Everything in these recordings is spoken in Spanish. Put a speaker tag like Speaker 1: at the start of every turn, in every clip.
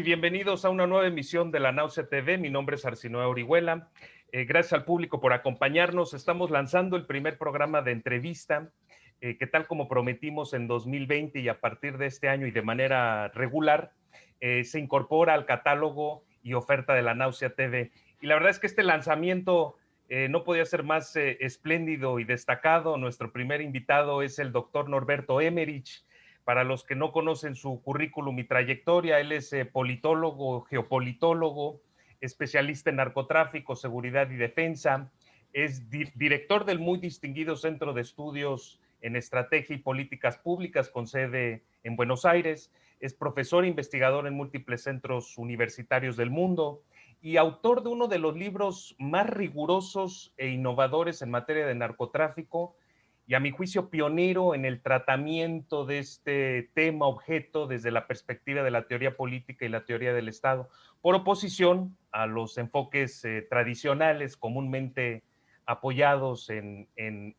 Speaker 1: y bienvenidos a una nueva emisión de La Náusea TV. Mi nombre es Arsinoe Orihuela. Gracias al público por acompañarnos. Estamos lanzando el primer programa de entrevista que tal como prometimos en 2020 y a partir de este año y de manera regular, se incorpora al catálogo y oferta de La Náusea TV. Y la verdad es que este lanzamiento no podía ser más espléndido y destacado. Nuestro primer invitado es el doctor Norberto Emmerich. Para los que no conocen su currículum y trayectoria, él es politólogo, geopolitólogo, especialista en narcotráfico, seguridad y defensa, es director del muy distinguido Centro de Estudios en Estrategia y Políticas Públicas con sede en Buenos Aires, es profesor e investigador en múltiples centros universitarios del mundo y autor de uno de los libros más rigurosos e innovadores en materia de narcotráfico, y a mi juicio pionero en el tratamiento de este tema objeto desde la perspectiva de la teoría política y la teoría del Estado, por oposición a los enfoques tradicionales comúnmente apoyados en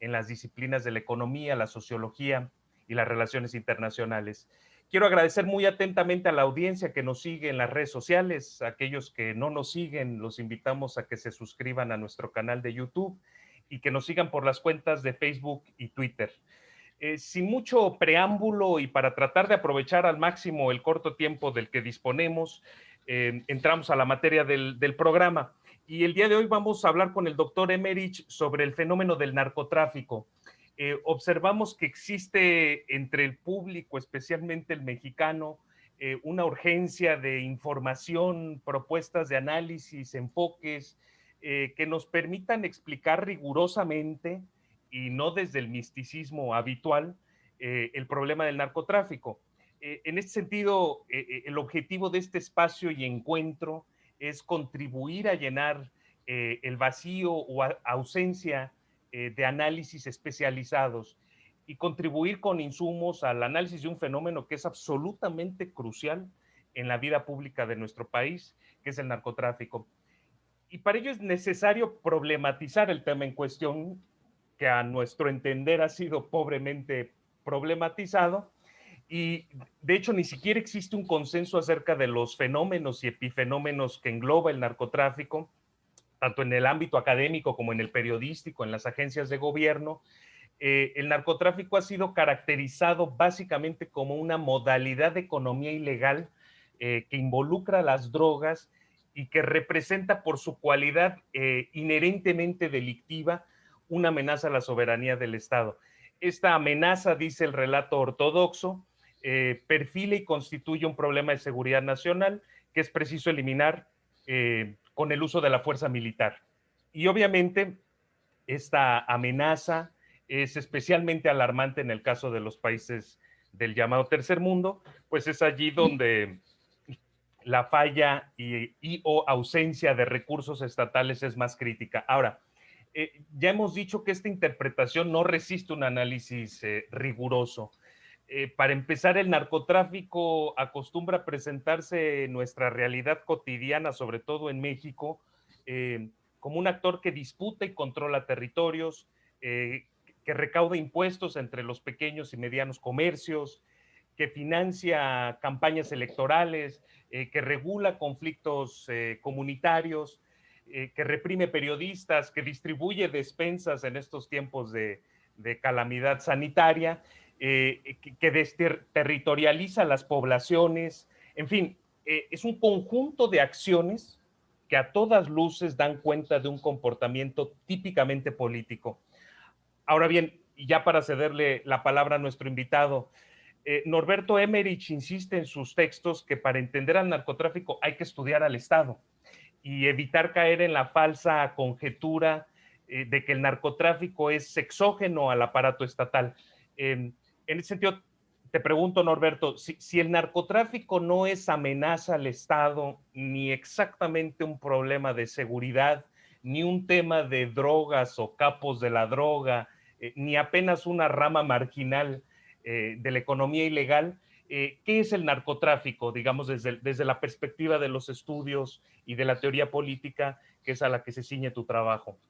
Speaker 1: las disciplinas de la economía, la sociología y las relaciones internacionales. Quiero agradecer muy atentamente a la audiencia que nos sigue en las redes sociales. Aquellos que no nos siguen, los invitamos a que se suscriban a nuestro canal de YouTube y que nos sigan por las cuentas de Facebook y Twitter. Sin mucho preámbulo y para tratar de aprovechar al máximo el corto tiempo del que disponemos, entramos a la materia del programa. Y el día de hoy vamos a hablar con el doctor Emmerich sobre el fenómeno del narcotráfico. Observamos que existe entre el público, especialmente el mexicano, una urgencia de información, propuestas de análisis, enfoques, que nos permitan explicar rigurosamente y no desde el misticismo habitual el problema del narcotráfico. En este sentido, el objetivo de este espacio y encuentro es contribuir a llenar el vacío o ausencia de análisis especializados y contribuir con insumos al análisis de un fenómeno que es absolutamente crucial en la vida pública de nuestro país, que es el narcotráfico. Y para ello es necesario problematizar el tema en cuestión, que a nuestro entender ha sido pobremente problematizado, y de hecho ni siquiera existe un consenso acerca de los fenómenos y epifenómenos que engloba el narcotráfico, tanto en el ámbito académico como en el periodístico, en las agencias de gobierno. El narcotráfico ha sido caracterizado básicamente como una modalidad de economía ilegal que involucra las drogas y que representa por su cualidad inherentemente delictiva una amenaza a la soberanía del Estado. Esta amenaza, dice el relato ortodoxo, perfila y constituye un problema de seguridad nacional que es preciso eliminar con el uso de la fuerza militar. Y obviamente esta amenaza es especialmente alarmante en el caso de los países del llamado tercer mundo, pues es allí donde la falla o ausencia de recursos estatales es más crítica. Ahora, ya hemos dicho que esta interpretación no resiste un análisis riguroso. Para empezar, el narcotráfico acostumbra a presentarse en nuestra realidad cotidiana, sobre todo en México, como un actor que disputa y controla territorios, que recauda impuestos entre los pequeños y medianos comercios, que financia campañas electorales, que regula conflictos comunitarios, que reprime periodistas, que distribuye despensas en estos tiempos de calamidad sanitaria, que desterritorializa las poblaciones. En fin, es un conjunto de acciones que a todas luces dan cuenta de un comportamiento típicamente político. Ahora bien, y ya para cederle la palabra a nuestro invitado, Norberto Emmerich insiste en sus textos que para entender al narcotráfico hay que estudiar al Estado y evitar caer en la falsa conjetura de que el narcotráfico es exógeno al aparato estatal. En ese sentido, te pregunto, Norberto, si el narcotráfico no es amenaza al Estado, ni exactamente un problema de seguridad, ni un tema de drogas o capos de la droga, ni apenas una rama marginal de la economía ilegal, ¿qué es el narcotráfico, digamos, desde la perspectiva de los estudios y de la teoría política, que es a la que se ciñe tu trabajo?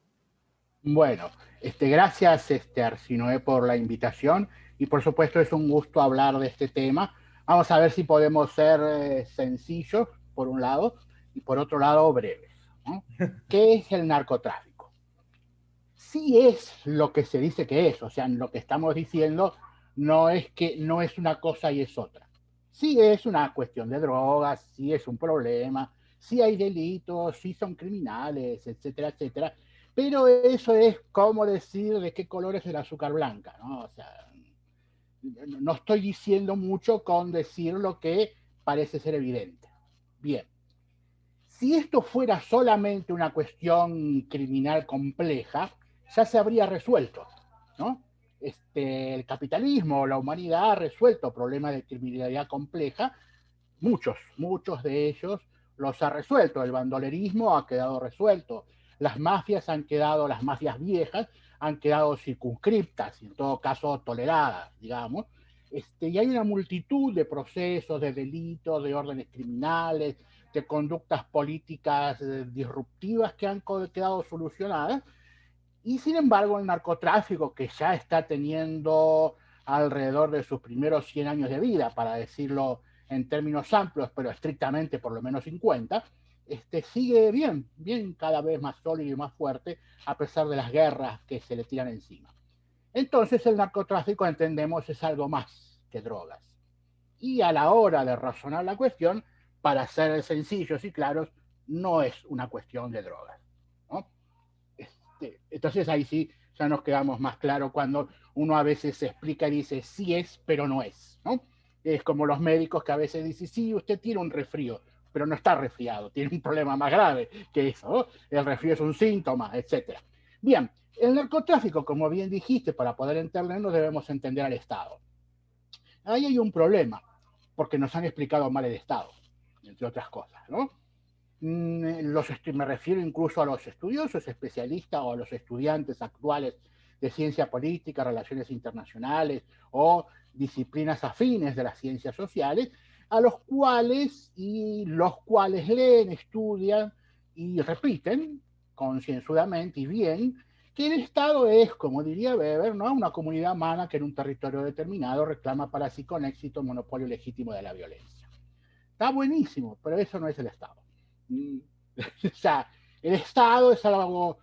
Speaker 2: Bueno, gracias, Arsinoe, por la invitación y por supuesto es un gusto hablar de este tema. Vamos a ver si podemos ser sencillos por un lado, y por otro lado, breves, ¿no? ¿Qué es el narcotráfico? Sí es lo que se dice que es, o sea, lo que estamos diciendo no es que no es una cosa y es otra. Sí es una cuestión de drogas, sí es un problema, sí hay delitos, sí son criminales, etcétera, etcétera, pero eso es como decir de qué color es el azúcar blanca, ¿no? O sea, no estoy diciendo mucho con decir lo que parece ser evidente. Bien, si esto fuera solamente una cuestión criminal compleja, ya se habría resuelto, ¿no? El capitalismo, la humanidad ha resuelto problemas de criminalidad compleja, muchos de ellos los ha resuelto. El bandolerismo ha quedado resuelto. Las mafias han quedado, las mafias viejas han quedado circunscriptas y en todo caso toleradas, digamos. Y hay una multitud de procesos, de delitos, de órdenes criminales, de conductas políticas disruptivas que han quedado solucionadas. Y sin embargo, el narcotráfico, que ya está teniendo alrededor de sus primeros 100 años de vida, para decirlo en términos amplios, pero estrictamente por lo menos 50, sigue bien cada vez más sólido y más fuerte, a pesar de las guerras que se le tiran encima. Entonces, el narcotráfico, entendemos, es algo más que drogas. Y a la hora de razonar la cuestión, para ser sencillos y claros, no es una cuestión de drogas, ¿no? Entonces ahí sí ya nos quedamos más claros cuando uno a veces se explica y dice sí es, pero no es, ¿no? Es como los médicos que a veces dicen sí, usted tiene un resfrío, pero no está resfriado, tiene un problema más grave que eso, ¿no? El resfrío es un síntoma, etcétera. Bien, el narcotráfico, como bien dijiste, para poder entenderlo debemos entender al Estado. Ahí hay un problema, porque nos han explicado mal el Estado, entre otras cosas, ¿no? Me refiero incluso a los estudiosos, especialistas o a los estudiantes actuales de ciencia política, relaciones internacionales o disciplinas afines de las ciencias sociales, a los cuales leen, estudian y repiten concienzudamente y bien que el Estado es, como diría Weber, ¿no? Una comunidad humana que en un territorio determinado reclama para sí con éxito el monopolio legítimo de la violencia. Está buenísimo, pero eso no es el Estado. O sea, el Estado es algo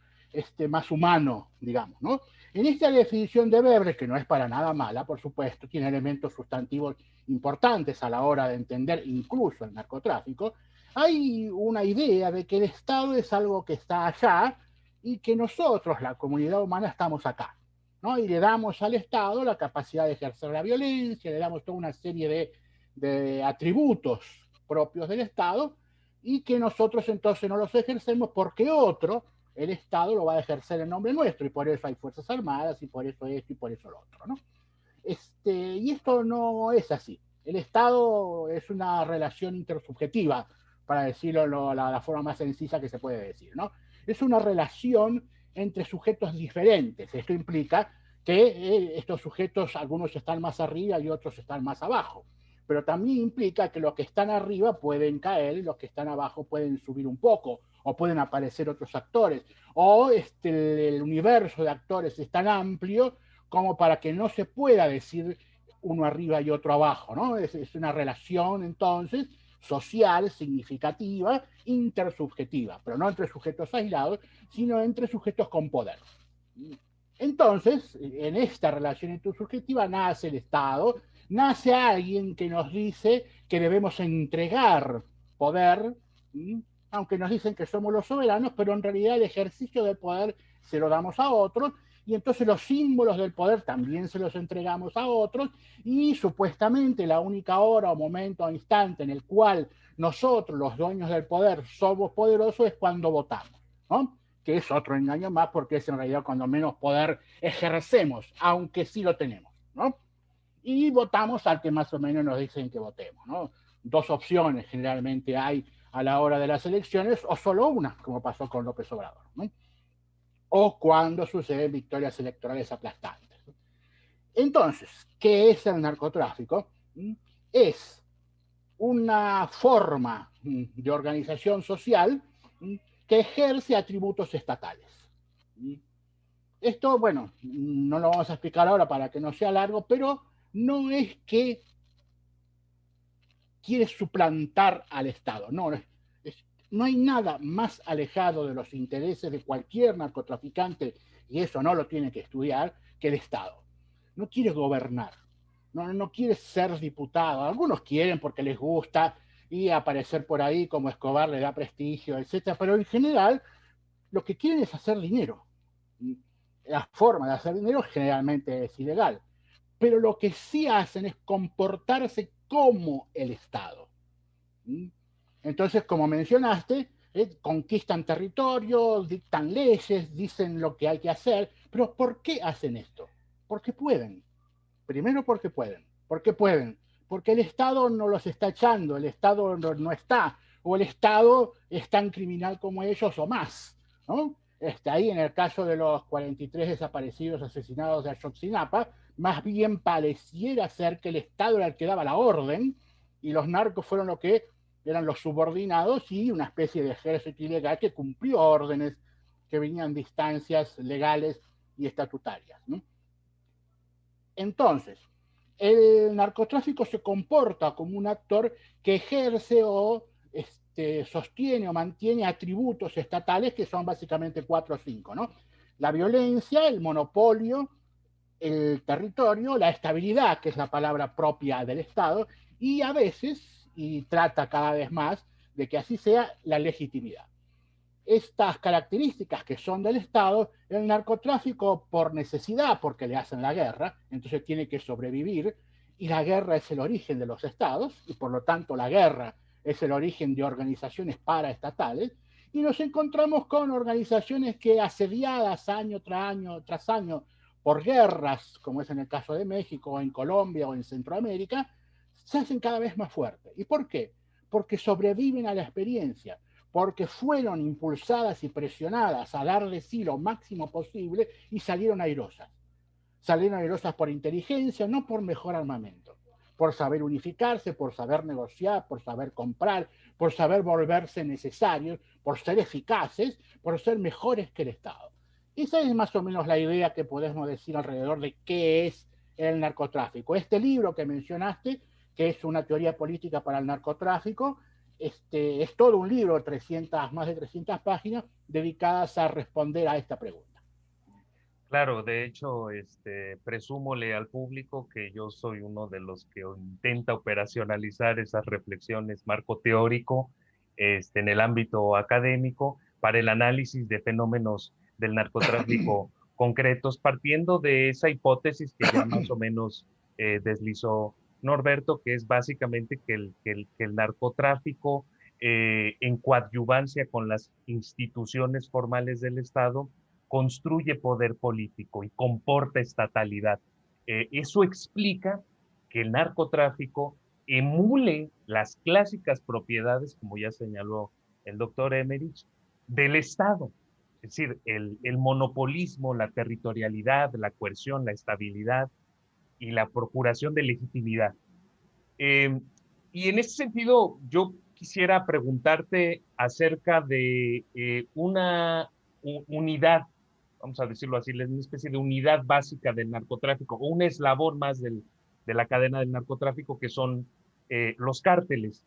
Speaker 2: más humano, digamos, ¿no? En esta definición de Weber, que no es para nada mala, por supuesto, tiene elementos sustantivos importantes a la hora de entender incluso el narcotráfico, hay una idea de que el Estado es algo que está allá y que nosotros, la comunidad humana, estamos acá, ¿no? Y le damos al Estado la capacidad de ejercer la violencia, le damos toda una serie de atributos propios del Estado, y que nosotros entonces no los ejercemos porque otro, el Estado, lo va a ejercer en nombre nuestro, y por eso hay Fuerzas Armadas, y por eso esto, y por eso lo otro, ¿no? Y esto no es así. El Estado es una relación intersubjetiva, para decirlo la forma más sencilla que se puede decir, ¿no? Es una relación entre sujetos diferentes. Esto implica que estos sujetos, algunos están más arriba y otros están más abajo, pero también implica que los que están arriba pueden caer y los que están abajo pueden subir un poco, o pueden aparecer otros actores, o el universo de actores es tan amplio como para que no se pueda decir uno arriba y otro abajo, ¿no? Es una relación entonces social, significativa, intersubjetiva, pero no entre sujetos aislados, sino entre sujetos con poder. Entonces, en esta relación intersubjetiva nace el Estado, nace alguien que nos dice que debemos entregar poder, aunque nos dicen que somos los soberanos, pero en realidad el ejercicio del poder se lo damos a otros, y entonces los símbolos del poder también se los entregamos a otros, y supuestamente la única hora o momento o instante en el cual nosotros, los dueños del poder, somos poderosos es cuando votamos, ¿no? Que es otro engaño más, porque es en realidad cuando menos poder ejercemos, aunque sí lo tenemos, ¿no? Y votamos al que más o menos nos dicen que votemos, ¿no? Dos opciones generalmente hay a la hora de las elecciones, o solo una, como pasó con López Obrador, ¿no? O cuando suceden victorias electorales aplastantes. Entonces, ¿qué es el narcotráfico? Es una forma de organización social que ejerce atributos estatales. Esto, bueno, no lo vamos a explicar ahora para que no sea largo, pero no es que quiere suplantar al Estado. No, no hay nada más alejado de los intereses de cualquier narcotraficante, y eso no lo tiene que estudiar, que el Estado. No quiere gobernar, no quiere ser diputado. Algunos quieren porque les gusta y aparecer por ahí como Escobar le da prestigio, etcétera, pero en general lo que quieren es hacer dinero. La forma de hacer dinero generalmente es ilegal, pero lo que sí hacen es comportarse como el Estado. Entonces, como mencionaste, conquistan territorio, dictan leyes, dicen lo que hay que hacer, pero ¿por qué hacen esto? Porque pueden. Primero porque pueden. ¿Por qué pueden? Porque el Estado no los está echando, el Estado no está, o el Estado es tan criminal como ellos o más, ¿no? Está ahí en el caso de los 43 desaparecidos asesinados de Ayotzinapa, más bien pareciera ser que el Estado era el que daba la orden y los narcos fueron lo que eran los subordinados y una especie de ejército ilegal que cumplió órdenes que venían de instancias legales y estatutarias, ¿no? Entonces, el narcotráfico se comporta como un actor que ejerce o sostiene o mantiene atributos estatales que son básicamente 4 o 5, ¿no? La violencia, el monopolio, el territorio, la estabilidad, que es la palabra propia del Estado, y a veces, y trata cada vez más de que así sea, la legitimidad. Estas características que son del Estado, el narcotráfico por necesidad, porque le hacen la guerra, entonces tiene que sobrevivir, y la guerra es el origen de los estados, y por lo tanto la guerra es el origen de organizaciones paraestatales, y nos encontramos con organizaciones que asediadas tras año por guerras, como es en el caso de México, o en Colombia, o en Centroamérica, se hacen cada vez más fuertes. ¿Y por qué? Porque sobreviven a la experiencia, porque fueron impulsadas y presionadas a dar de sí lo máximo posible y salieron airosas. Salieron airosas por inteligencia, no por mejor armamento, por saber unificarse, por saber negociar, por saber comprar, por saber volverse necesarios, por ser eficaces, por ser mejores que el Estado. Esa es más o menos la idea que podemos decir alrededor de qué es el narcotráfico. Este libro que mencionaste, que es una teoría política para el narcotráfico, es todo un libro, más de 300 páginas, dedicadas a responder a esta pregunta.
Speaker 1: Claro, de hecho, presúmole al público que yo soy uno de los que intenta operacionalizar esas reflexiones marco teórico, en el ámbito académico para el análisis de fenómenos del narcotráfico concretos, partiendo de esa hipótesis que ya más o menos deslizó Norberto, que es básicamente que el narcotráfico, en coadyuvancia con las instituciones formales del Estado, construye poder político y comporta estatalidad. Eso explica que el narcotráfico emule las clásicas propiedades, como ya señaló el doctor Emerich, del Estado. Es decir, el monopolismo, la territorialidad, la coerción, la estabilidad y la procuración de legitimidad. Eh, y en ese sentido, yo quisiera preguntarte acerca de una unidad, vamos a decirlo así, una especie de unidad básica del narcotráfico, o un eslabón más de la cadena del narcotráfico, que son los cárteles.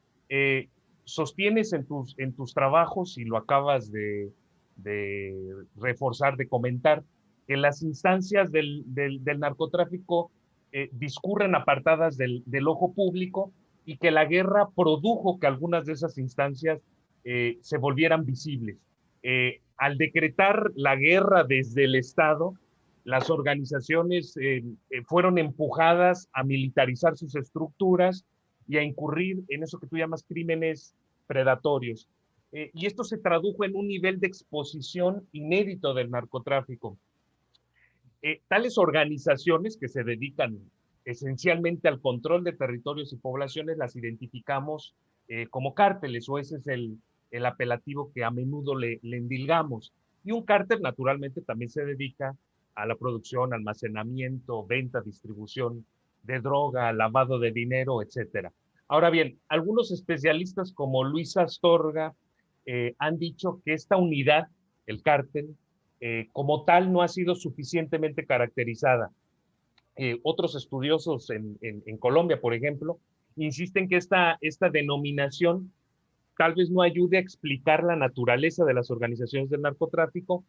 Speaker 1: Sostienes en tus trabajos, y lo acabas de reforzar, de comentar, que las instancias del narcotráfico discurren apartadas del ojo público, y que la guerra produjo que algunas de esas instancias se volvieran visibles. Al decretar la guerra desde el Estado, las organizaciones fueron empujadas a militarizar sus estructuras y a incurrir en eso que tú llamas crímenes predatorios. Y esto se tradujo en un nivel de exposición inédito del narcotráfico. Tales organizaciones que se dedican esencialmente al control de territorios y poblaciones las identificamos como cárteles, o ese es el apelativo que a menudo le endilgamos. Y un cártel naturalmente también se dedica a la producción, almacenamiento, venta, distribución de droga, lavado de dinero, etcétera. Ahora bien, algunos especialistas como Luis Astorga han dicho que esta unidad, el cártel, como tal no ha sido suficientemente caracterizada. Otros estudiosos en Colombia, por ejemplo, insisten que esta denominación tal vez no ayude a explicar la naturaleza de las organizaciones del narcotráfico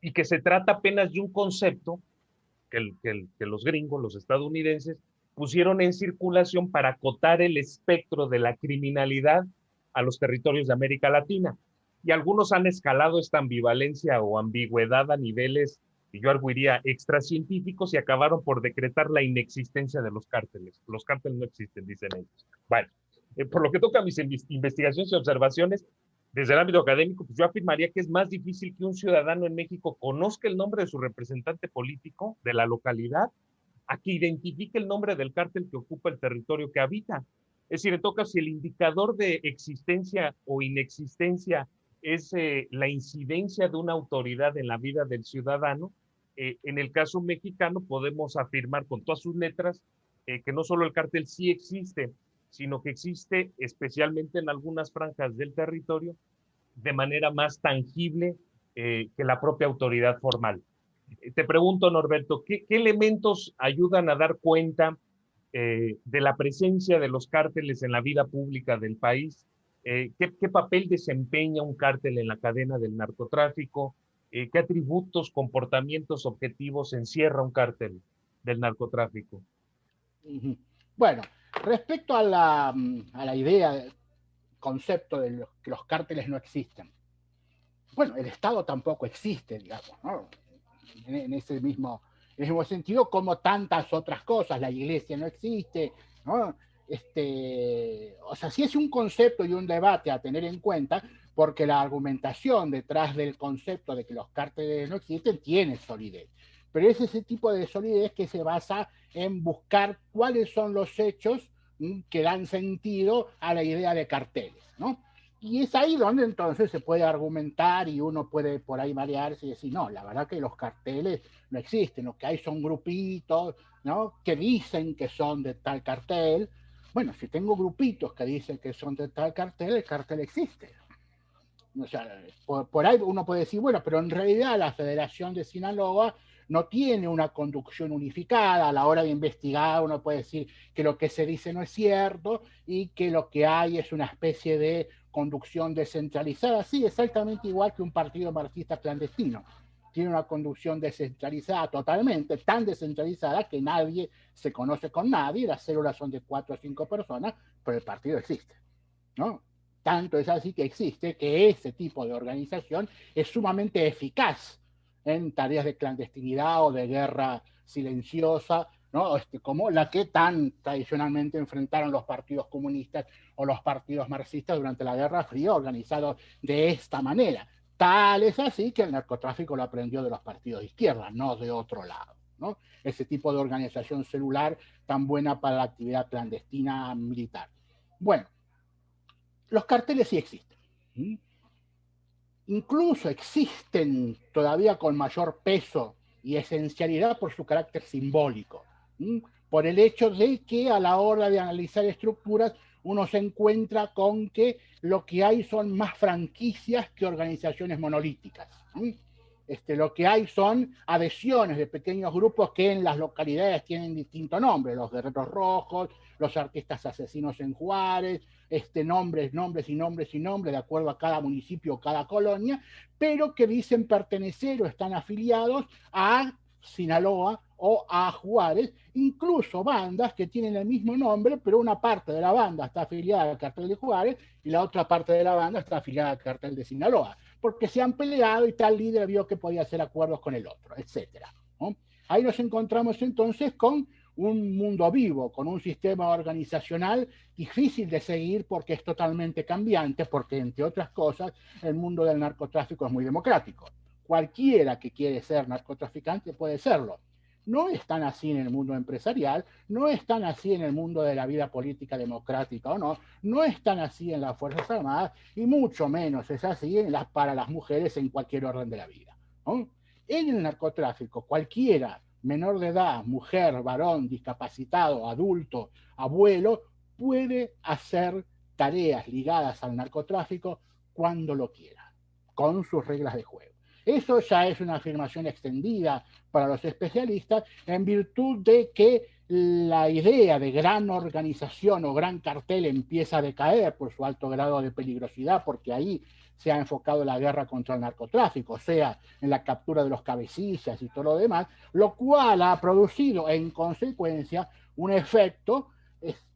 Speaker 1: y que se trata apenas de un concepto que los gringos, los estadounidenses, pusieron en circulación para acotar el espectro de la criminalidad a los territorios de América Latina. Y algunos han escalado esta ambivalencia o ambigüedad a niveles, que yo arguiría, extracientíficos y acabaron por decretar la inexistencia de los cárteles. Los cárteles no existen, dicen ellos. Bueno, por lo que toca a mis investigaciones y observaciones, desde el ámbito académico, pues yo afirmaría que es más difícil que un ciudadano en México conozca el nombre de su representante político de la localidad a que identifique el nombre del cártel que ocupa el territorio que habita. Es decir, en todo caso, si el indicador de existencia o inexistencia es la incidencia de una autoridad en la vida del ciudadano, en el caso mexicano podemos afirmar con todas sus letras que no solo el cártel sí existe, sino que existe especialmente en algunas franjas del territorio de manera más tangible que la propia autoridad formal. Te pregunto, Norberto, ¿qué elementos ayudan a dar cuenta de la presencia de los cárteles en la vida pública del país? ¿Qué papel desempeña un cártel en la cadena del narcotráfico? ¿Qué atributos, comportamientos, objetivos encierra un cártel del narcotráfico?
Speaker 2: Bueno, respecto a la idea, del concepto de que los cárteles no existen, bueno, el Estado tampoco existe, digamos, ¿no? En ese mismo sentido, como tantas otras cosas, la iglesia no existe, ¿no? O sea, sí es un concepto y un debate a tener en cuenta, porque la argumentación detrás del concepto de que los cárteles no existen tiene solidez. Pero es ese tipo de solidez que se basa en buscar cuáles son los hechos que dan sentido a la idea de carteles, ¿no? Y es ahí donde entonces se puede argumentar y uno puede por ahí marearse y decir, no, la verdad que los carteles no existen, lo que hay son grupitos, ¿no? Que dicen que son de tal cartel. Bueno, si tengo grupitos que dicen que son de tal cartel, el cartel existe. O sea, por ahí uno puede decir, bueno, pero en realidad la Federación de Sinaloa no tiene una conducción unificada. A la hora de investigar uno puede decir que lo que se dice no es cierto y que lo que hay es una especie de conducción descentralizada. Sí, exactamente igual que un partido marxista clandestino. Tiene una conducción descentralizada totalmente, tan descentralizada que nadie se conoce con nadie, las células son de 4 o 5 personas, pero el partido existe, ¿no? Tanto es así que existe que ese tipo de organización es sumamente eficaz en tareas de clandestinidad o de guerra silenciosa, ¿no? Como la que tan tradicionalmente enfrentaron los partidos comunistas o los partidos marxistas durante la Guerra Fría, organizados de esta manera. Tal es así que el narcotráfico lo aprendió de los partidos de izquierda, no de otro lado, ¿no? Ese tipo de organización celular tan buena para la actividad clandestina militar. Bueno, los carteles sí existen. Incluso existen todavía con mayor peso y esencialidad por su carácter simbólico, por el hecho de que a la hora de analizar estructuras uno se encuentra con que lo que hay son más franquicias que organizaciones monolíticas. Lo que hay son adhesiones de pequeños grupos que en las localidades tienen distinto nombre, los guerreros rojos, los artistas asesinos en Juárez, nombres de acuerdo a cada municipio o cada colonia, pero que dicen pertenecer o están afiliados a Sinaloa o a Juárez, incluso bandas que tienen el mismo nombre, pero una parte de la banda está afiliada al cartel de Juárez y la otra parte de la banda está afiliada al cartel de Sinaloa, porque se han peleado y tal líder vio que podía hacer acuerdos con el otro, etc. ¿No? Ahí nos encontramos entonces con un mundo vivo, con un sistema organizacional difícil de seguir porque es totalmente cambiante, porque entre otras cosas el mundo del narcotráfico es muy democrático. Cualquiera que quiere ser narcotraficante puede serlo. No es tan así en el mundo empresarial, no es tan así en el mundo de la vida política democrática o no, no es tan así en las Fuerzas Armadas y mucho menos es así para las mujeres en cualquier orden de la vida, ¿no? En el narcotráfico, cualquiera, menor de edad, mujer, varón, discapacitado, adulto, abuelo, puede hacer tareas ligadas al narcotráfico cuando lo quiera, con sus reglas de juego. Eso ya es una afirmación extendida para los especialistas en virtud de que la idea de gran organización o gran cartel empieza a decaer por su alto grado de peligrosidad, porque ahí se ha enfocado la guerra contra el narcotráfico, o sea, en la captura de los cabecillas y todo lo demás, lo cual ha producido en consecuencia un efecto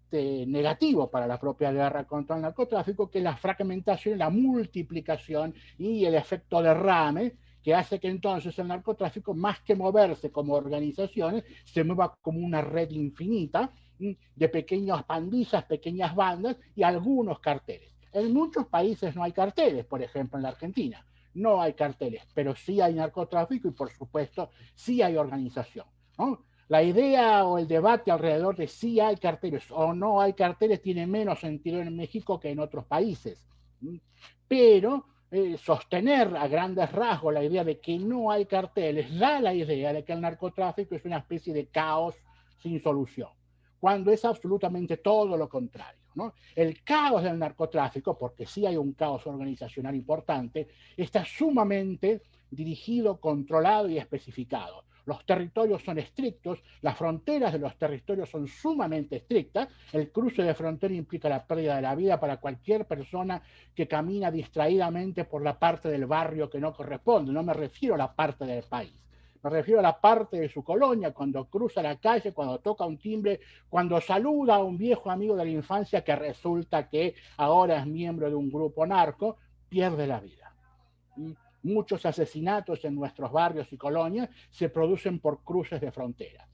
Speaker 2: negativo para la propia guerra contra el narcotráfico, que es la fragmentación, la multiplicación y el efecto derrame, que hace que entonces el narcotráfico, más que moverse como organizaciones, se mueva como una red infinita de pequeñas pandillas, pequeñas bandas y algunos carteles. En muchos países no hay carteles, por ejemplo en la Argentina no hay carteles, pero sí hay narcotráfico y por supuesto sí hay organización, ¿no? La idea o el debate alrededor de si hay carteles o no hay carteles tiene menos sentido en México que en otros países. Pero sostener a grandes rasgos la idea de que no hay carteles da la idea de que el narcotráfico es una especie de caos sin solución, cuando es absolutamente todo lo contrario, ¿no? El caos del narcotráfico, porque sí hay un caos organizacional importante, está sumamente dirigido, controlado y especificado. Los territorios son estrictos, las fronteras de los territorios son sumamente estrictas, el cruce de frontera implica la pérdida de la vida para cualquier persona que camina distraídamente por la parte del barrio que no corresponde, no me refiero a la parte del país. Me refiero a la parte de su colonia, cuando cruza la calle, cuando toca un timbre, cuando saluda a un viejo amigo de la infancia que resulta que ahora es miembro de un grupo narco, pierde la vida. Muchos asesinatos en nuestros barrios y colonias se producen por cruces de fronteras.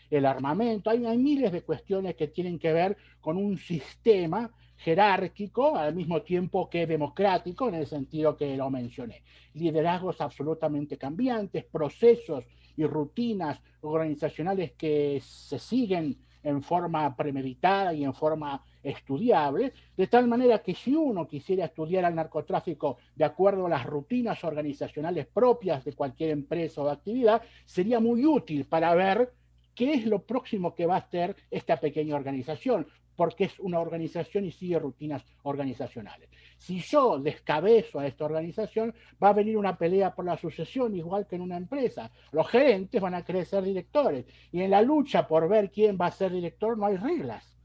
Speaker 2: El armamento, hay miles de cuestiones que tienen que ver con un sistema jerárquico al mismo tiempo que democrático, en el sentido que lo mencioné. Liderazgos absolutamente cambiantes, procesos y rutinas organizacionales que se siguen en forma premeditada y en forma estudiable, de tal manera que si uno quisiera estudiar al narcotráfico de acuerdo a las rutinas organizacionales propias de cualquier empresa o actividad, sería muy útil para ver qué es lo próximo que va a hacer esta pequeña organización, porque es una organización y sigue rutinas organizacionales. Si yo descabezo a esta organización, va a venir una pelea por la sucesión, igual que en una empresa. Los gerentes van a querer ser directores, y en la lucha por ver quién va a ser director no hay reglas.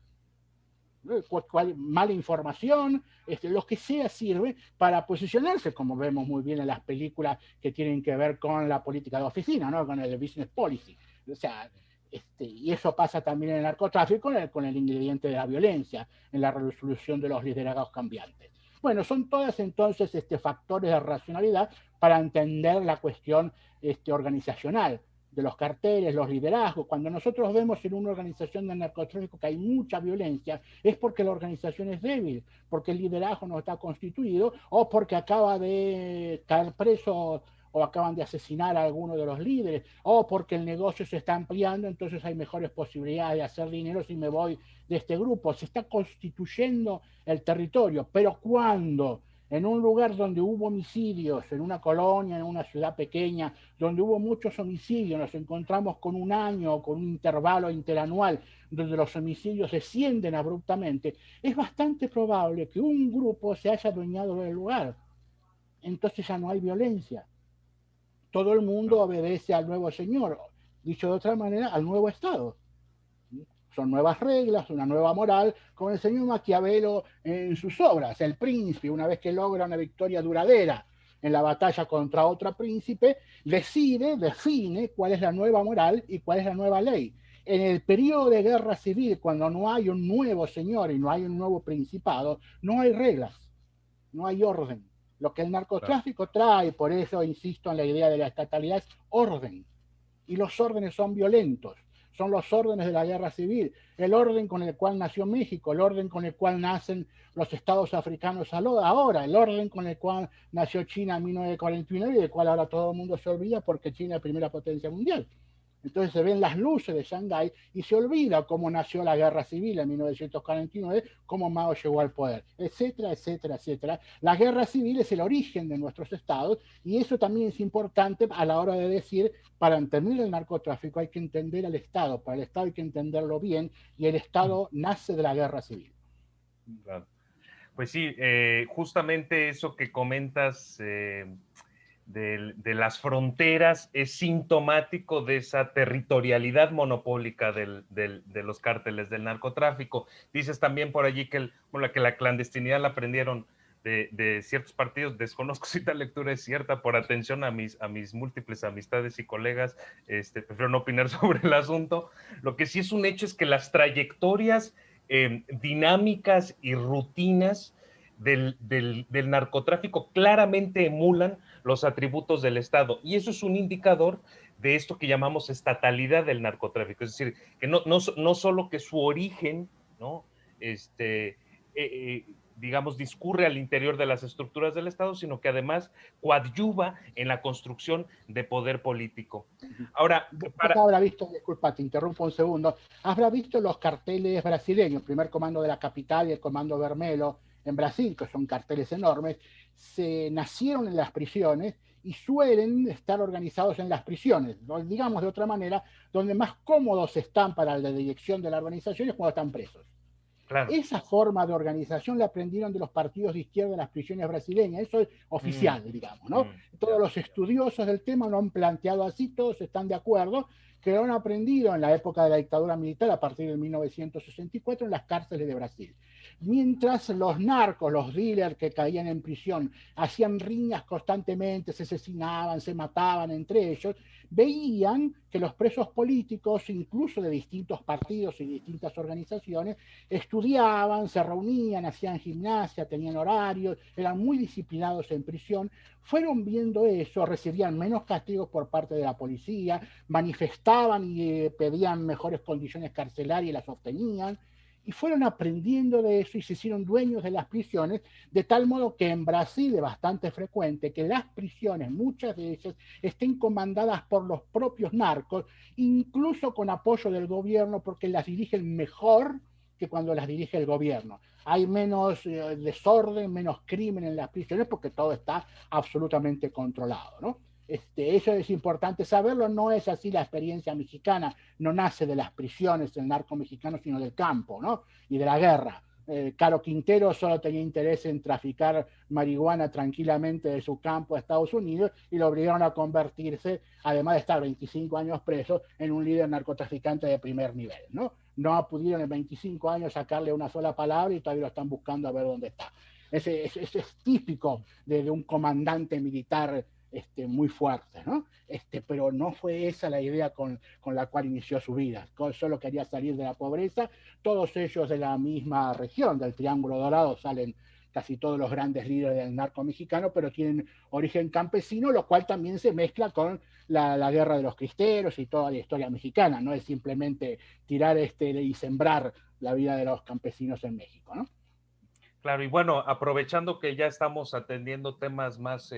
Speaker 2: Mala información, lo que sea sirve para posicionarse, como vemos muy bien en las películas que tienen que ver con la política de oficina, ¿no? Con el business policy. O sea, y eso pasa también en el narcotráfico con el ingrediente de la violencia, en la resolución de los liderazgos cambiantes. Bueno, son todas entonces factores de racionalidad para entender la cuestión organizacional de los carteles, los liderazgos. Cuando nosotros vemos en una organización de narcotráfico que hay mucha violencia, es porque la organización es débil, porque el liderazgo no está constituido o porque acaba de caer preso o acaban de asesinar a alguno de los líderes, o porque el negocio se está ampliando, entonces hay mejores posibilidades de hacer dinero si me voy de este grupo. Se está constituyendo el territorio, pero cuando en un lugar donde hubo homicidios, en una colonia, en una ciudad pequeña, donde hubo muchos homicidios, nos encontramos con un año o con un intervalo interanual donde los homicidios descienden abruptamente, es bastante probable que un grupo se haya adueñado del lugar. Entonces ya no hay violencia. Todo el mundo obedece al nuevo señor, dicho de otra manera, al nuevo Estado. Son nuevas reglas, una nueva moral, como enseñó Maquiavelo en sus obras. El príncipe, una vez que logra una victoria duradera en la batalla contra otro príncipe, define cuál es la nueva moral y cuál es la nueva ley. En el periodo de guerra civil, cuando no hay un nuevo señor y no hay un nuevo principado, no hay reglas, no hay orden. Lo que el narcotráfico trae, por eso insisto en la idea de la estatalidad, es orden. Y los órdenes son violentos. Son los órdenes de la guerra civil, el orden con el cual nació México, el orden con el cual nacen los estados africanos ahora, el orden con el cual nació China en 1949 y del cual ahora todo el mundo se olvida porque China es la primera potencia mundial. Entonces se ven las luces de Shanghái y se olvida cómo nació la guerra civil en 1949, cómo Mao llegó al poder, etcétera, etcétera, etcétera. La guerra civil es el origen de nuestros estados y eso también es importante a la hora de decir, para entender el narcotráfico hay que entender al Estado, para el Estado hay que entenderlo bien y el Estado nace de la guerra civil.
Speaker 1: Claro. Pues sí, justamente eso que comentas de las fronteras es sintomático de esa territorialidad monopólica de los cárteles del narcotráfico. Dices también por allí que, que la clandestinidad la aprendieron de ciertos partidos. Desconozco si tal lectura es cierta, por atención a mis múltiples amistades y colegas, prefiero no opinar sobre el asunto. Lo que sí es un hecho es que las trayectorias dinámicas y rutinas del narcotráfico claramente emulan los atributos del Estado. Y eso es un indicador de esto que llamamos estatalidad del narcotráfico. Es decir, que no solo que su origen, ¿no? Digamos, discurre al interior de las estructuras del Estado, sino que además coadyuva en la construcción de poder político. Ahora,
Speaker 2: habrá visto, disculpa, te interrumpo un segundo, habrá visto los carteles brasileños, el primer comando de la capital y el comando Vermelo en Brasil, que son carteles enormes, se nacieron en las prisiones y suelen estar organizados en las prisiones, digamos de otra manera, donde más cómodos están para la dirección de la organización es cuando están presos. Claro. Esa forma de organización la aprendieron de los partidos de izquierda de las prisiones brasileñas, eso es oficial, digamos, ¿no? Todos los estudiosos del tema lo han planteado así, todos están de acuerdo, que lo han aprendido en la época de la dictadura militar a partir de 1964 en las cárceles de Brasil. Mientras los narcos, los dealers que caían en prisión, hacían riñas constantemente, se asesinaban, se mataban entre ellos, veían que los presos políticos, incluso de distintos partidos y distintas organizaciones, estudiaban, se reunían, hacían gimnasia, tenían horarios, eran muy disciplinados en prisión, fueron viendo eso, recibían menos castigos por parte de la policía, manifestaban y pedían mejores condiciones carcelarias y las obtenían, y fueron aprendiendo de eso y se hicieron dueños de las prisiones, de tal modo que en Brasil es bastante frecuente que las prisiones, muchas de ellas, estén comandadas por los propios narcos, incluso con apoyo del gobierno, porque las dirigen mejor que cuando las dirige el gobierno. Hay menos desorden, menos crimen en las prisiones, porque todo está absolutamente controlado, ¿no? Eso es importante saberlo, no es así la experiencia mexicana, no nace de las prisiones el narco mexicano, sino del campo, ¿no? Y de la guerra. Caro Quintero solo tenía interés en traficar marihuana tranquilamente de su campo a Estados Unidos y lo obligaron a convertirse, además de estar 25 años preso, en un líder narcotraficante de primer nivel, ¿no? No pudieron en 25 años sacarle una sola palabra y todavía lo están buscando a ver dónde está. Ese es típico de un comandante militar muy fuerte, ¿no? Pero no fue esa la idea con la cual inició su vida. Solo quería salir de la pobreza. Todos ellos de la misma región, del Triángulo Dorado, salen casi todos los grandes líderes del narco mexicano, pero tienen origen campesino, lo cual también se mezcla con la guerra de los cristeros y toda la historia mexicana. No es simplemente tirar y sembrar la vida de los campesinos en México, ¿no?
Speaker 1: Claro, y bueno, aprovechando que ya estamos atendiendo temas más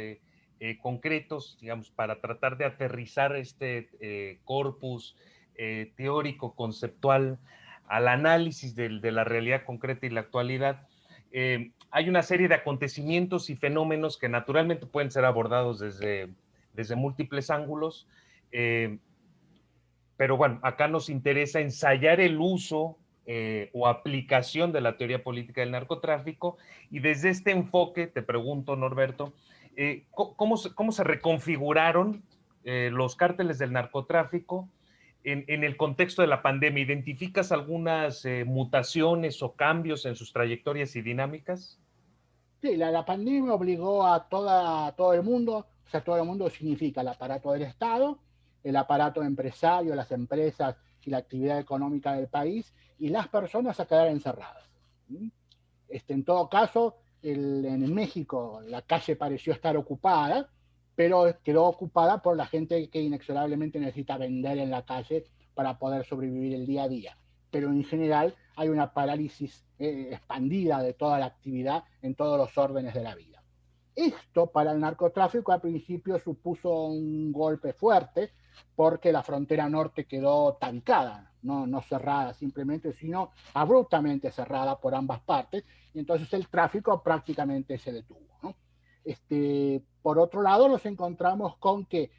Speaker 1: concretos, digamos, para tratar de aterrizar este corpus teórico, conceptual, al análisis de la realidad concreta y la actualidad. Hay una serie de acontecimientos y fenómenos que naturalmente pueden ser abordados desde múltiples ángulos, pero bueno, acá nos interesa ensayar el uso o aplicación de la teoría política del narcotráfico, y desde este enfoque, te pregunto, Norberto, ¿cómo se reconfiguraron los cárteles del narcotráfico en el contexto de la pandemia? ¿Identificas algunas mutaciones o cambios en sus trayectorias y dinámicas?
Speaker 2: Sí, la pandemia obligó a todo el mundo, o sea, todo el mundo significa el aparato del Estado, el aparato empresario, las empresas y la actividad económica del país, y las personas a quedar encerradas. En todo caso, en México la calle pareció estar ocupada, pero quedó ocupada por la gente que inexorablemente necesita vender en la calle para poder sobrevivir el día a día. Pero en general hay una parálisis expandida de toda la actividad en todos los órdenes de la vida. Esto para el narcotráfico al principio supuso un golpe fuerte porque la frontera norte quedó tancada, no cerrada simplemente, sino abruptamente cerrada por ambas partes, y entonces el tráfico prácticamente se detuvo, ¿no? Por otro lado, nos encontramos con que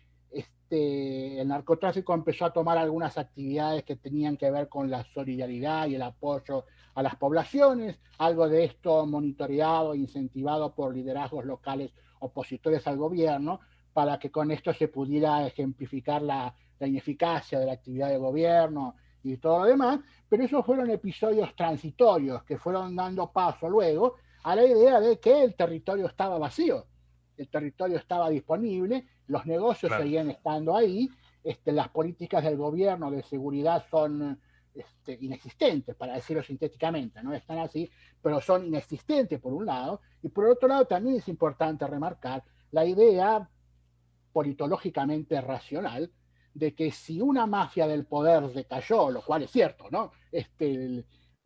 Speaker 2: el narcotráfico empezó a tomar algunas actividades que tenían que ver con la solidaridad y el apoyo a las poblaciones, algo de esto monitoreado e incentivado por liderazgos locales opositores al gobierno, para que con esto se pudiera ejemplificar la ineficacia de la actividad de gobierno y todo lo demás, pero esos fueron episodios transitorios que fueron dando paso luego a la idea de que el territorio estaba vacío, el territorio estaba disponible, los negocios
Speaker 1: Claro.
Speaker 2: seguían estando ahí, las políticas del gobierno de seguridad son inexistentes, para decirlo sintéticamente, no están así, pero son inexistentes por un lado, y por otro lado también es importante remarcar la idea politológicamente racional de que si una mafia del poder decayó, lo cual es cierto, ¿no?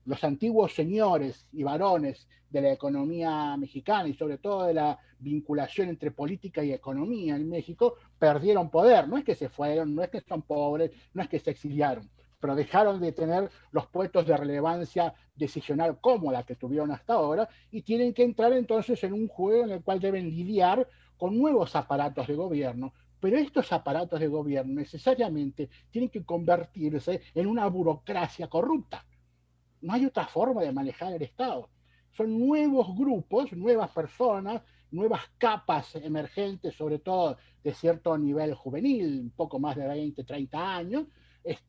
Speaker 2: Los antiguos señores y varones de la economía mexicana y sobre todo de la vinculación entre política y economía en México perdieron poder. No es que se fueron, no es que son pobres, no es que se exiliaron, pero dejaron de tener los puestos de relevancia decisional como la que tuvieron hasta ahora y tienen que entrar entonces en un juego en el cual deben lidiar con nuevos aparatos de gobierno, pero estos aparatos de gobierno necesariamente tienen que convertirse en una burocracia corrupta. No hay otra forma de manejar el Estado. Son nuevos grupos, nuevas personas, nuevas capas emergentes, sobre todo de cierto nivel juvenil, un poco más de 20, 30 años,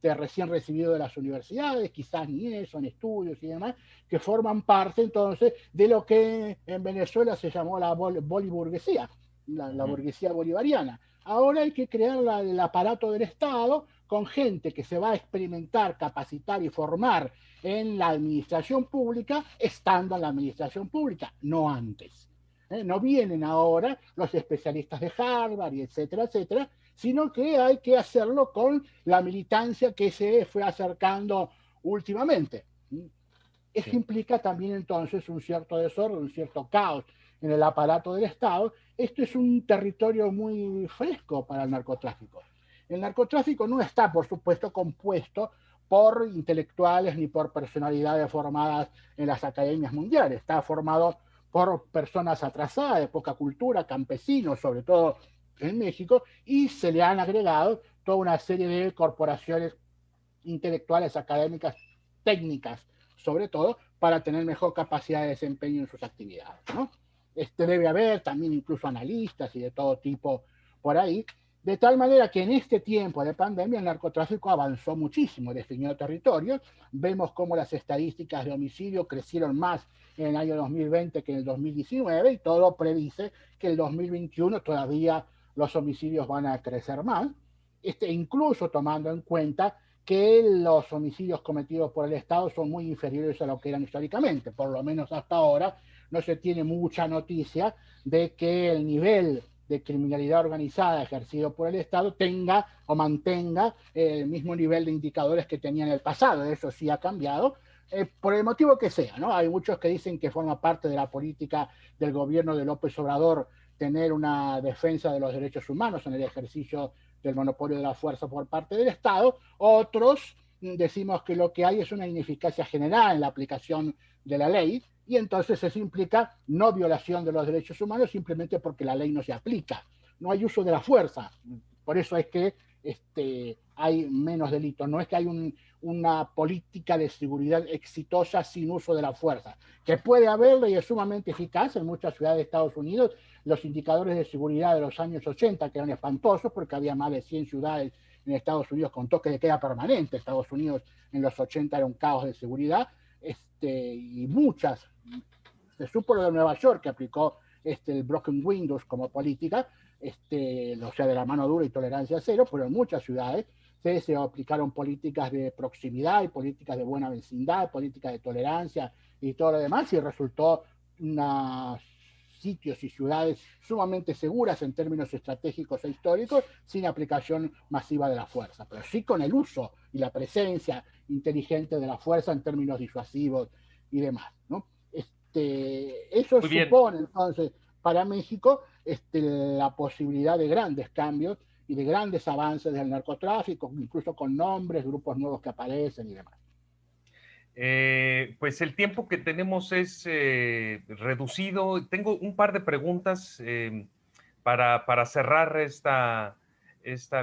Speaker 2: recién recibido de las universidades, quizás ni eso, en estudios y demás, que forman parte entonces de lo que en Venezuela se llamó la boliburguesía, la burguesía bolivariana. Ahora hay que crear el aparato del Estado con gente que se va a experimentar, capacitar y formar en la administración pública, estando en la administración pública, no antes. No vienen ahora los especialistas de Harvard y etcétera, etcétera, sino que hay que hacerlo con la militancia que se fue acercando últimamente. Eso
Speaker 1: Sí.
Speaker 2: implica también entonces un cierto desorden, un cierto caos en el aparato del Estado. Esto es un territorio muy fresco para el narcotráfico. El narcotráfico no está, por supuesto, compuesto por intelectuales ni por personalidades formadas en las academias mundiales. Está formado por personas atrasadas, de poca cultura, campesinos, sobre todo en México, y se le han agregado toda una serie de corporaciones intelectuales, académicas, técnicas, sobre todo, para tener mejor capacidad de desempeño en sus actividades, ¿no? Debe haber también incluso analistas y de todo tipo por ahí, de tal manera que en este tiempo de pandemia el narcotráfico avanzó muchísimo, definió territorios, vemos cómo las estadísticas de homicidio crecieron más en el año 2020 que en el 2019 y todo predice que el 2021 todavía los homicidios van a crecer más, incluso tomando en cuenta que los homicidios cometidos por el Estado son muy inferiores a lo que eran históricamente. Por lo menos hasta ahora no se tiene mucha noticia de que el nivel de criminalidad organizada ejercido por el Estado tenga o mantenga el mismo nivel de indicadores que tenía en el pasado. Eso sí ha cambiado, por el motivo que sea, ¿no? Hay muchos que dicen que forma parte de la política del gobierno de López Obrador tener una defensa de los derechos humanos en el ejercicio del monopolio de la fuerza por parte del Estado. Otros decimos que lo que hay es una ineficacia general en la aplicación de la ley y entonces eso implica no violación de los derechos humanos simplemente porque la ley no se aplica. No hay uso de la fuerza. Por eso es que hay menos delitos. No es que hay una política de seguridad exitosa sin uso de la fuerza. Que puede haberlo y es sumamente eficaz en muchas ciudades de Estados Unidos. Los indicadores de seguridad de los años 80, que eran espantosos porque había más de 100 ciudades en Estados Unidos con toque de queda permanente. Estados Unidos en los 80 era un caos de seguridad. Y muchas, se supo lo de Nueva York que aplicó el Broken Windows como política, o sea, de la mano dura y tolerancia cero, pero en muchas ciudades se aplicaron políticas de proximidad y políticas de buena vecindad, políticas de tolerancia y todo lo demás, y resultó unos sitios y ciudades sumamente seguras en términos estratégicos e históricos, sin aplicación masiva de la fuerza, pero sí con el uso y la presencia inteligente de la fuerza en términos disuasivos y demás, ¿no? Eso
Speaker 1: Muy bien.
Speaker 2: supone entonces para México la posibilidad de grandes cambios y de grandes avances del narcotráfico, incluso con nombres, grupos nuevos que aparecen y demás.
Speaker 1: Pues el tiempo que tenemos es reducido. Tengo un par de preguntas para cerrar esta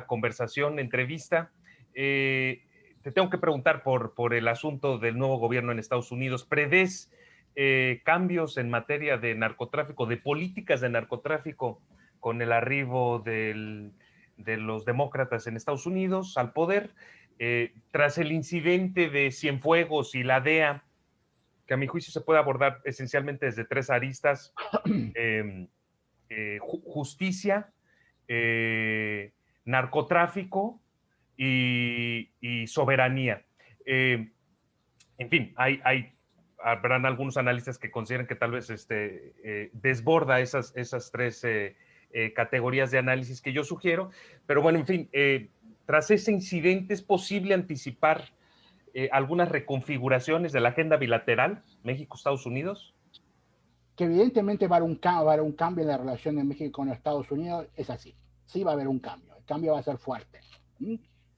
Speaker 1: conversación, entrevista. Te tengo que preguntar por el asunto del nuevo gobierno en Estados Unidos. ¿Prevés cambios en materia de narcotráfico, de políticas de narcotráfico con el arribo de los demócratas en Estados Unidos al poder, tras el incidente de Cienfuegos y la DEA, que a mi juicio se puede abordar esencialmente desde tres aristas: justicia, narcotráfico y soberanía. En fin, habrán algunos analistas que consideran que tal vez desborda esas tres categorías de análisis que yo sugiero, pero bueno, en fin, tras ese incidente es posible anticipar algunas reconfiguraciones de la agenda bilateral México-Estados Unidos.
Speaker 2: Que evidentemente va a haber un cambio en la relación de México con Estados Unidos, es así, sí va a haber un cambio, el cambio va a ser fuerte.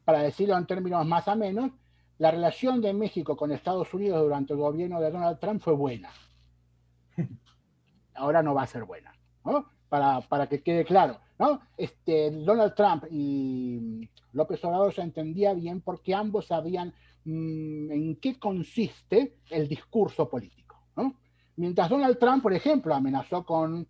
Speaker 2: Para decirlo en términos más o menos, la relación de México con Estados Unidos durante el gobierno de Donald Trump fue buena. Ahora no va a ser buena, ¿no? Para que quede claro, ¿no? Donald Trump y López Obrador se entendía bien porque ambos sabían en qué consiste el discurso político, ¿no? Mientras Donald Trump, por ejemplo, amenazó con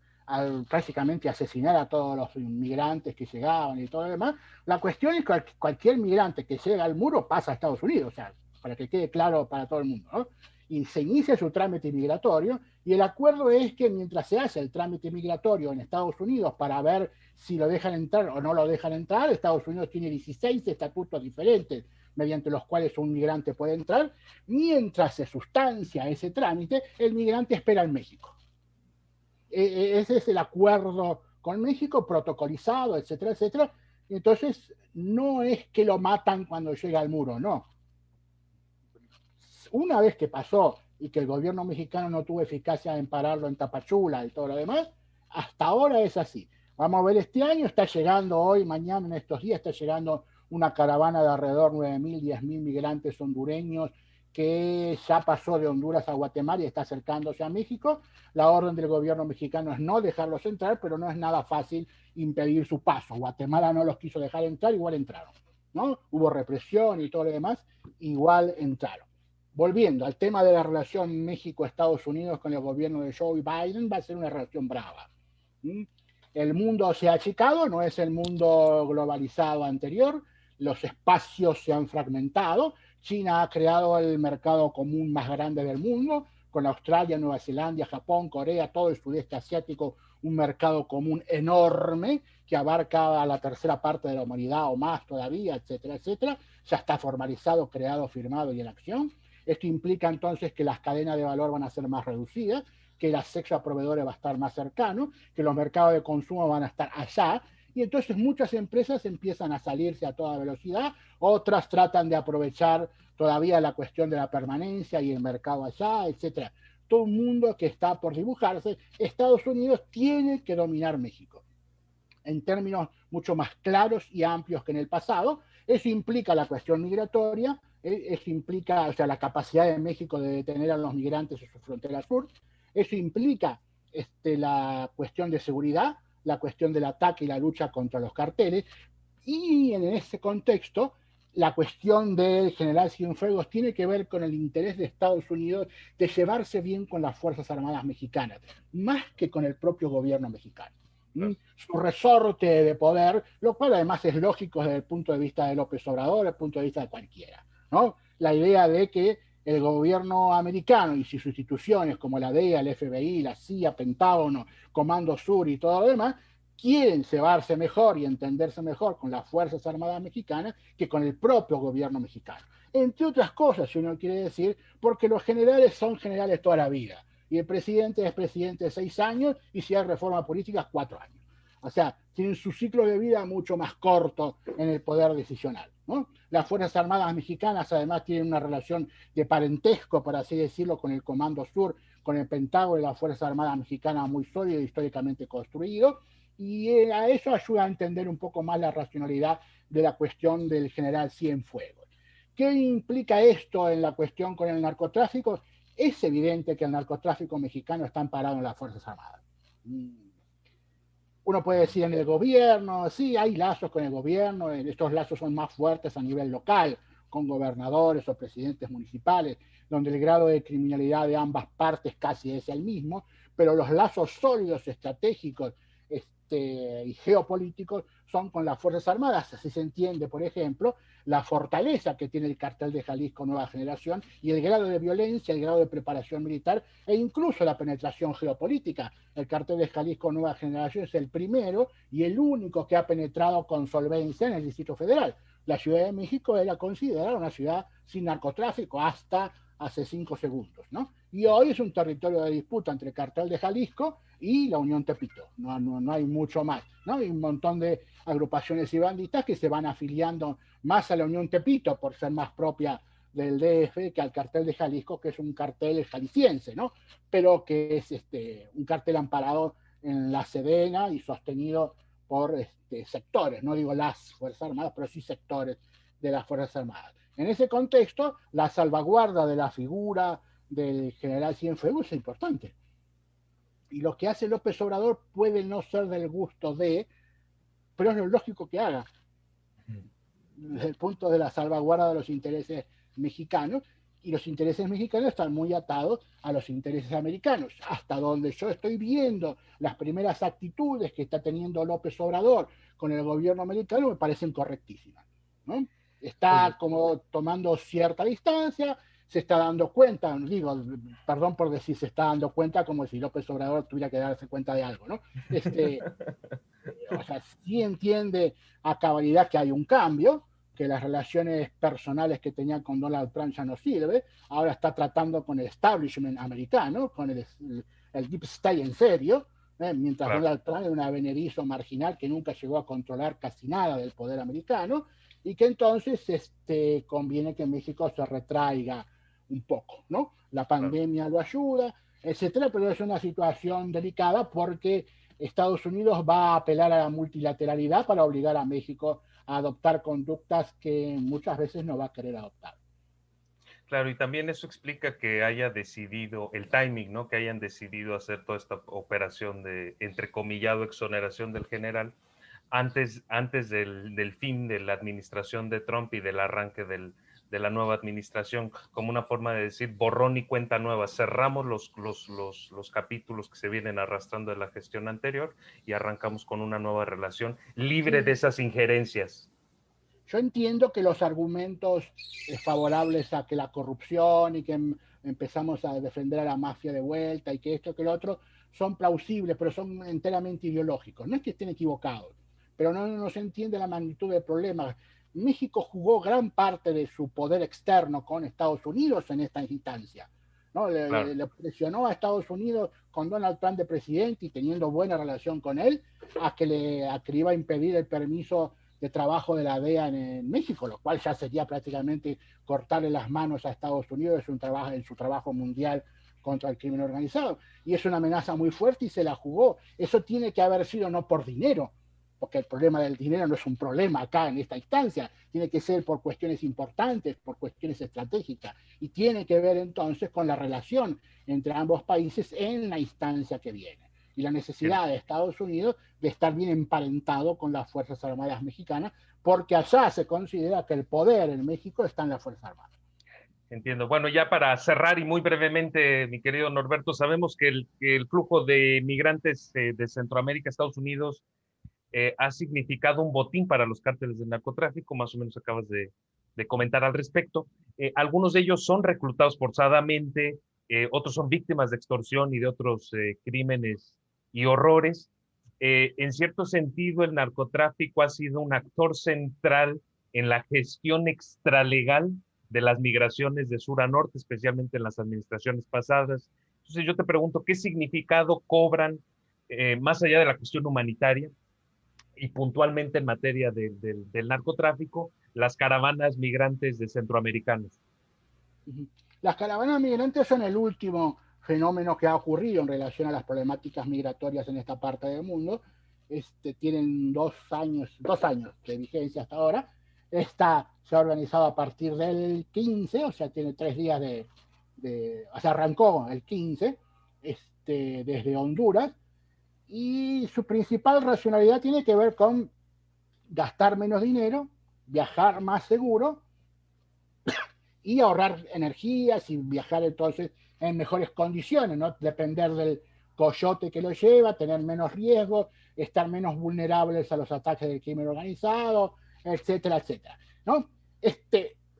Speaker 2: prácticamente asesinar a todos los inmigrantes que llegaban y todo lo demás, la cuestión es que cualquier migrante que llega al muro pasa a Estados Unidos, o sea, para que quede claro para todo el mundo, ¿no? Y se inicia su trámite migratorio, y el acuerdo es que mientras se hace el trámite migratorio en Estados Unidos para ver si lo dejan entrar o no lo dejan entrar, Estados Unidos tiene 16 estatutos diferentes mediante los cuales un migrante puede entrar. Mientras se sustancia ese trámite, el migrante espera en México. Ese es el acuerdo con México, protocolizado, etcétera, etcétera. Entonces, no es que lo matan cuando llega al muro, no. Una vez que pasó y que el gobierno mexicano no tuvo eficacia en pararlo en Tapachula y todo lo demás, hasta ahora es así. Vamos a ver, este año está llegando hoy, mañana, en estos días, está llegando una caravana de alrededor 9.000, 10.000 migrantes hondureños que ya pasó de Honduras a Guatemala y está acercándose a México. La orden del gobierno mexicano es no dejarlos entrar, pero no es nada fácil impedir su paso. Guatemala no los quiso dejar entrar, igual entraron, ¿no? Hubo represión y todo lo demás, igual entraron. Volviendo al tema de la relación México-Estados Unidos con el gobierno de Joe Biden, va a ser una relación brava. El mundo se ha achicado, no es el mundo globalizado anterior, los espacios se han fragmentado. China ha creado el mercado común más grande del mundo, con Australia, Nueva Zelanda, Japón, Corea, todo el sudeste asiático, un mercado común enorme que abarca a la tercera parte de la humanidad o más todavía, etcétera, etcétera. Ya está formalizado, creado, firmado y en acción. Esto implica entonces que las cadenas de valor van a ser más reducidas, que el acceso a proveedores va a estar más cercano, que los mercados de consumo van a estar allá, y entonces muchas empresas empiezan a salirse a toda velocidad, otras tratan de aprovechar todavía la cuestión de la permanencia y el mercado allá, etcétera. Todo un mundo que está por dibujarse. Estados Unidos tiene que dominar México en términos mucho más claros y amplios que en el pasado. Eso implica la cuestión migratoria, eso implica, o sea, la capacidad de México de detener a los migrantes en su frontera sur, eso implica la cuestión de seguridad, la cuestión del ataque y la lucha contra los carteles, y en ese contexto, la cuestión del general Cienfuegos tiene que ver con el interés de Estados Unidos de llevarse bien con las Fuerzas Armadas mexicanas, más que con el propio gobierno mexicano. Su resorte de poder, lo cual además es lógico desde el punto de vista de López Obrador, desde el punto de vista de cualquiera, ¿no? La idea de que el gobierno americano y sus instituciones como la DEA, el FBI, la CIA, Pentágono, Comando Sur y todo lo demás, quieren llevarse mejor y entenderse mejor con las Fuerzas Armadas mexicanas que con el propio gobierno mexicano. Entre otras cosas, si uno quiere decir, porque los generales son generales toda la vida y el presidente es presidente de 6 años y si hay reforma política 4 años. O sea, tienen su ciclo de vida mucho más corto en el poder decisional, ¿no? Las Fuerzas Armadas mexicanas además tienen una relación de parentesco, por así decirlo, con el Comando Sur, con el Pentágono y las Fuerzas Armadas mexicanas muy sólido e históricamente construido, y a eso ayuda a entender un poco más la racionalidad de la cuestión del general Cienfuegos. ¿Qué implica esto en la cuestión con el narcotráfico? Es evidente que el narcotráfico mexicano está amparado en las Fuerzas Armadas. Uno puede decir en el gobierno, sí, hay lazos con el gobierno, estos lazos son más fuertes a nivel local, con gobernadores o presidentes municipales, donde el grado de criminalidad de ambas partes casi es el mismo, pero los lazos sólidos, estratégicos, y geopolíticos son con las Fuerzas Armadas. Así se entiende, por ejemplo, la fortaleza que tiene el cartel de Jalisco Nueva Generación y el grado de violencia, el grado de preparación militar e incluso la penetración geopolítica. El cartel de Jalisco Nueva Generación es el primero y el único que ha penetrado con solvencia en el Distrito Federal. La Ciudad de México era considerada una ciudad sin narcotráfico hasta hace 5 segundos, ¿no? Y hoy es un territorio de disputa entre el cartel de Jalisco y la Unión Tepito. No hay mucho más, ¿no? Hay un montón de agrupaciones y banditas que se van afiliando más a la Unión Tepito por ser más propia del DF que al cartel de Jalisco, que es un cartel jalisciense, ¿no? Pero que es un cartel amparado en la Sedena y sostenido por sectores, no digo las Fuerzas Armadas, pero sí sectores de las Fuerzas Armadas. En ese contexto, la salvaguarda de la figura del general Cienfuegos es importante. Y lo que hace López Obrador puede no ser del gusto de, pero es lo lógico que haga, desde el punto de la salvaguarda de los intereses mexicanos, y los intereses mexicanos están muy atados a los intereses americanos. Hasta donde yo estoy viendo las primeras actitudes que está teniendo López Obrador con el gobierno americano me parecen correctísimas, ¿no? Está como tomando cierta distancia, se está dando cuenta, digo, perdón por decir se está dando cuenta como si López Obrador tuviera que darse cuenta de algo, ¿no? O sea, sí entiende a cabalidad que hay un cambio, que las relaciones personales que tenía con Donald Trump ya no sirve, ahora está tratando con el establishment americano, con el deep state en serio, mientras claro. Donald Trump era un avenedizo marginal que nunca llegó a controlar casi nada del poder americano, y que entonces conviene que México se retraiga un poco, ¿no? La pandemia lo ayuda, etcétera, pero es una situación delicada porque Estados Unidos va a apelar a la multilateralidad para obligar a México a adoptar conductas que muchas veces no va a querer adoptar.
Speaker 1: Claro, y también eso explica que haya decidido, el timing, ¿no? Que hayan decidido hacer toda esta operación de, entrecomillado, exoneración del general antes del fin de la administración de Trump y del arranque de la nueva administración, como una forma de decir borrón y cuenta nueva. Cerramos los capítulos que se vienen arrastrando de la gestión anterior y arrancamos con una nueva relación libre de esas injerencias.
Speaker 2: Yo entiendo que los argumentos favorables a que la corrupción y que empezamos a defender a la mafia de vuelta y que esto, que lo otro, son plausibles, pero son enteramente ideológicos. No es que estén equivocados, pero no se entiende la magnitud del problema. México jugó gran parte de su poder externo con Estados Unidos en esta instancia, ¿no? Le presionó a Estados Unidos con Donald Trump de presidente y teniendo buena relación con él, a que le iba a impedir el permiso de trabajo de la DEA en México, lo cual ya sería prácticamente cortarle las manos a Estados Unidos en su trabajo mundial contra el crimen organizado. Y es una amenaza muy fuerte y se la jugó. Eso tiene que haber sido no por dinero, porque el problema del dinero no es un problema acá en esta instancia, tiene que ser por cuestiones importantes, por cuestiones estratégicas, y tiene que ver entonces con la relación entre ambos países en la instancia que viene, y la necesidad de Estados Unidos de estar bien emparentado con las Fuerzas Armadas mexicanas, porque allá se considera que el poder en México está en las Fuerzas Armadas.
Speaker 1: Entiendo. Bueno, ya para cerrar y muy brevemente, mi querido Norberto, sabemos que el flujo de migrantes de Centroamérica a Estados Unidos ha significado un botín para los cárteles del narcotráfico, más o menos acabas de comentar al respecto. Algunos de ellos son reclutados forzadamente, otros son víctimas de extorsión y de otros crímenes y horrores. En cierto sentido, el narcotráfico ha sido un actor central en la gestión extralegal de las migraciones de sur a norte, especialmente en las administraciones pasadas. Entonces yo te pregunto, ¿qué significado cobran, más allá de la cuestión humanitaria, y puntualmente en materia del narcotráfico, las caravanas migrantes de centroamericanos?
Speaker 2: Las caravanas migrantes son el último fenómeno que ha ocurrido en relación a las problemáticas migratorias en esta parte del mundo. Tienen 2 años de vigencia hasta ahora. Esta se ha organizado a partir del 15, o sea, tiene 3 días o sea, arrancó el 15, desde Honduras, y su principal racionalidad tiene que ver con gastar menos dinero, viajar más seguro y ahorrar energías y viajar entonces en mejores condiciones, no depender del coyote que lo lleva, tener menos riesgo, estar menos vulnerables a los ataques del crimen organizado, etcétera, etcétera, ¿no?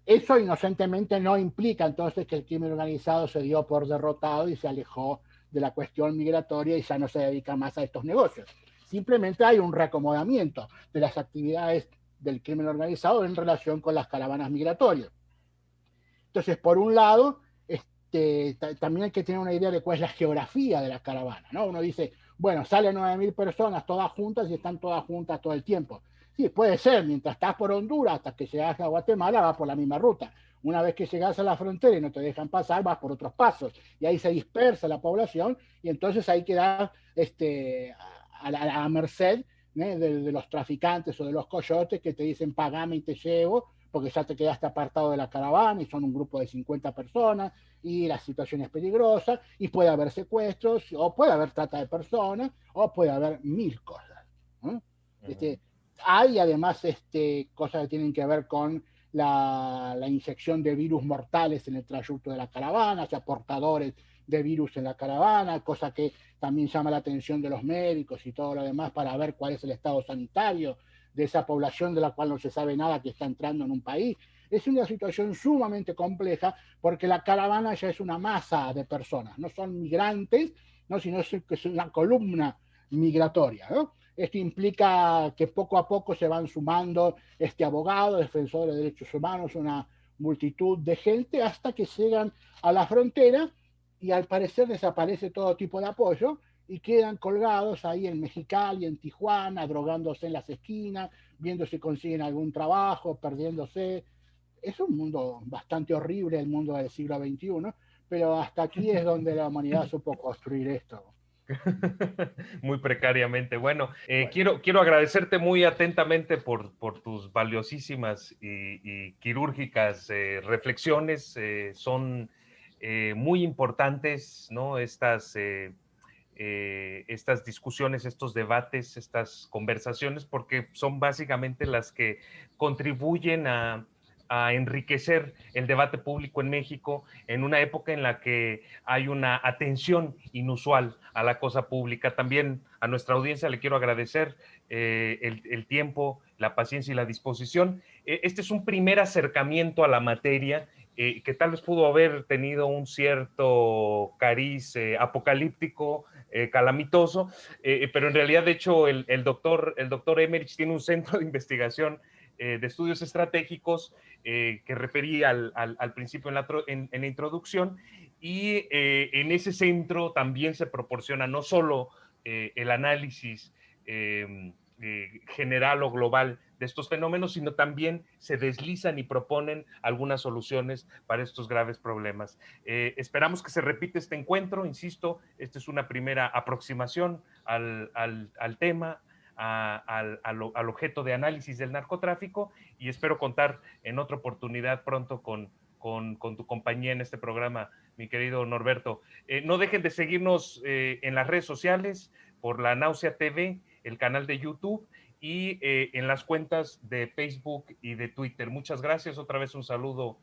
Speaker 2: Eso inocentemente no implica entonces que el crimen organizado se dio por derrotado y se alejó de la cuestión migratoria y ya no se dedica más a estos negocios. Simplemente hay un reacomodamiento de las actividades del crimen organizado en relación con las caravanas migratorias. Entonces, por un lado, también hay que tener una idea de cuál es la geografía de la caravana, ¿no? Uno dice, bueno, salen 9.000 personas todas juntas y están todas juntas todo el tiempo. Sí, puede ser, mientras estás por Honduras hasta que llegas a Guatemala vas por la misma ruta. Una vez que llegas a la frontera y no te dejan pasar, vas por otros pasos. Y ahí se dispersa la población y entonces ahí queda a merced de los traficantes o de los coyotes que te dicen pagame y te llevo, porque ya te quedaste apartado de la caravana y son un grupo de 50 personas y la situación es peligrosa y puede haber secuestros o puede haber trata de personas o puede haber mil cosas. Hay además cosas que tienen que ver con la inyección de virus mortales en el trayecto de la caravana, o sea, portadores de virus en la caravana, cosa que también llama la atención de los médicos y todo lo demás para ver cuál es el estado sanitario de esa población de la cual no se sabe nada que está entrando en un país. Es una situación sumamente compleja porque la caravana ya es una masa de personas, no son migrantes, ¿no? Sino que es una columna migratoria, ¿no? Esto implica que poco a poco se van sumando abogados, defensores de derechos humanos, una multitud de gente hasta que llegan a la frontera y al parecer desaparece todo tipo de apoyo y quedan colgados ahí en Mexicali, en Tijuana, drogándose en las esquinas, viendo si consiguen algún trabajo, perdiéndose. Es un mundo bastante horrible, el mundo del siglo XXI, pero hasta aquí es donde la humanidad supo construir esto.
Speaker 1: Muy precariamente. Bueno, quiero agradecerte muy atentamente por tus valiosísimas y quirúrgicas reflexiones. Son muy importantes, ¿no? Estas discusiones, estos debates, estas conversaciones, porque son básicamente las que contribuyen a enriquecer el debate público en México en una época en la que hay una atención inusual a la cosa pública. También a nuestra audiencia le quiero agradecer el tiempo, la paciencia y la disposición. Este es un primer acercamiento a la materia que tal vez pudo haber tenido un cierto cariz apocalíptico, calamitoso, pero en realidad, de hecho, el doctor Emerich tiene un centro de investigación de estudios estratégicos que referí al principio en la introducción, y en ese centro también se proporciona no solo el análisis general o global de estos fenómenos, sino también se deslizan y proponen algunas soluciones para estos graves problemas. Esperamos que se repita este encuentro, insisto, esta es una primera aproximación al tema, al objeto de análisis del narcotráfico, y espero contar en otra oportunidad pronto con tu compañía en este programa, mi querido Norberto. No dejen de seguirnos en las redes sociales, por La Náusea TV, el canal de YouTube, y en las cuentas de Facebook y de Twitter. Muchas gracias. Otra vez un saludo,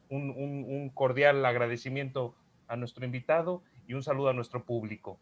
Speaker 1: un cordial agradecimiento a nuestro invitado y un saludo a nuestro público.